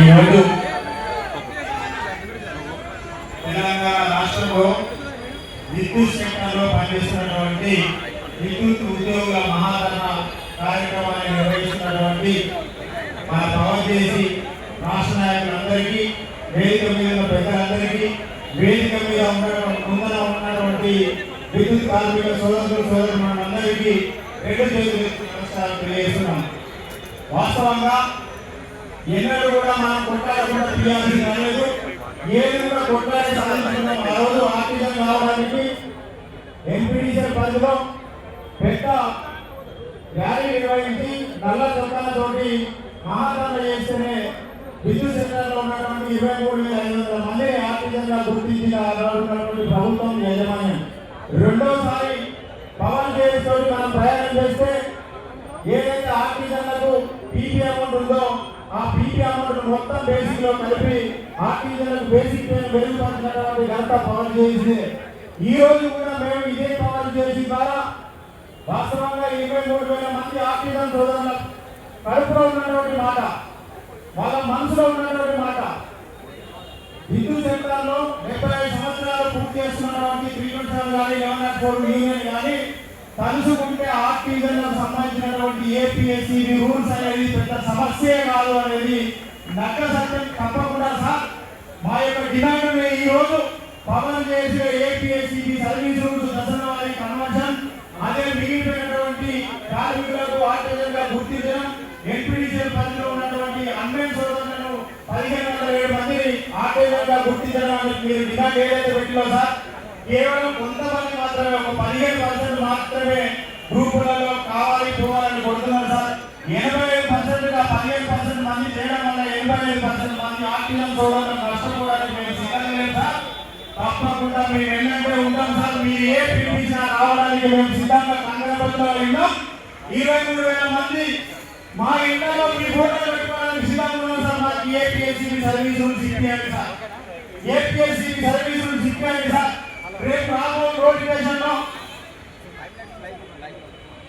ఈరోజు తెలంగాణ రాష్ట్రంలో విద్యుత్ సెక్టర్లో పనిచేస్తున్నటువంటి విద్యుత్ ఉద్యోగుల మహాధరణ కార్యక్రమాన్ని నిర్వహిస్తున్నటువంటి మన పవర్ చేసి రాష్ట్ర నాయకులందరికీ, వేదిక మీద ఉన్న పెద్దలందరికీ, వేదిక మీద ముందర ఉన్నటువంటి విద్యుత్ కార్మిక సోదరులందరికీ రెండు చేతులు నమస్కారం తెలియజేస్తున్నాం. వాస్తవంగా ఎన్నడూ కూడా మనం కొట్లాడకుండా తీయాల్సి రాలేదు. ఏది కూడా కొట్లాడి సాధించుకున్నాం. ఆ రోజు ఆర్టిజన్ కావడానికి ఎంపీడీసీఎల్ పరిధిలో పెద్ద ర్యాలీ నిర్వహించి నల్ల చొక్కాలతోటి మహాధరణ చేస్తేనే విద్యుత్ సెక్టర్లో ఉన్నటువంటి 23,500 మంది ఆర్టిజన్గా గుర్తించిన ఉన్నటువంటి ప్రభుత్వం యాజమాన్యం. రెండోసారి పవన్ చేసి మనం ప్రయాణం చేస్తే ఏదైతే ఆర్టిజన్లకు పీపీ అమౌంట్ ఉందో ఆ పీపీ అమౌంట్ మొత్తం బేసిక్ లో కలిపి ఆర్టిజన్లకు బేసిక్ పే మెరుగుపరిచినటువంటి ఘనత పవన్ చేసి. ఈ రోజు కూడా మేము ఇదే పవన్ చేసి ద్వారా వాస్తవంగా 23,000 మంది ఆర్టిజన్ సోదరుల కడుపులో ఉన్నటువంటి మాట, వాళ్ళ మనసులో ఉన్నటువంటి మాట, విద్యుత్ సెక్టార్లో 75 సంవత్సరాలు పూర్తి చేస్తున్నటువంటి త్రికూటం కానీ యూనియన్ కానీ తలుసుకుంటే ఆర్టిజన్లకు సంబంధించినటువంటి ఏపీఎస్సీబీ రూల్స్ అనేది పెద్ద సమస్యే కాదు అనేది నక్క సత్యం. తప్పకుండా సార్ మా యొక్క డిమాండ్ ఈ రోజు పవన్ చేసే ఏపీఎస్సీబీ సర్వీస్ రూల్స్ దశలవారీ కన్వర్షన్, అదే మిగిలిపోయినటువంటి కార్మికులకు ఆర్టిజన్గా గుర్తించడం, ఎంపీడీసీఎల్ పరిధిలో ఉన్నటువంటి అన్మెంట్ సోదరులను 1,507 మందిని ఆర్టిజన్గా గుర్తించడం అనేది మీరు డిమాండ్ ఏదైతే పెట్టిలో సార్, కేవలం కొంతమంది మాత్రమే, ఒక 15% మాత్రమే గ్రూపులలో కావాలి పోవాలని కొడుతున్నారు సార్. 85%గా 15% మంది చేయడం వల్ల 85% మంది ఆర్టిజన్ సోదరులను నష్టపోవడానికి మేము సిద్ధంగా లేదు సార్. తప్పకుండా మేము ఎన్నంటే ఉంటాం సార్. మీరు ఏ పిలిపించినా రావడానికి మేము సిద్ధంగా కంగనపత్రాలు ఉన్నాం. 23,000 మంది మా ఇంట్లో మీ ఫోటోలు పెట్టుకోవడానికి సిద్ధంగా ఉన్నాం సార్. మాకు ఏపీఎస్సీబీ సర్వీసులు సిప్పియండి సార్. ఏపీఎస్సీబీ సర్వీసులు సిప్పియండి సార్. రేపు రాబోయే నోటిఫికేషన్ లో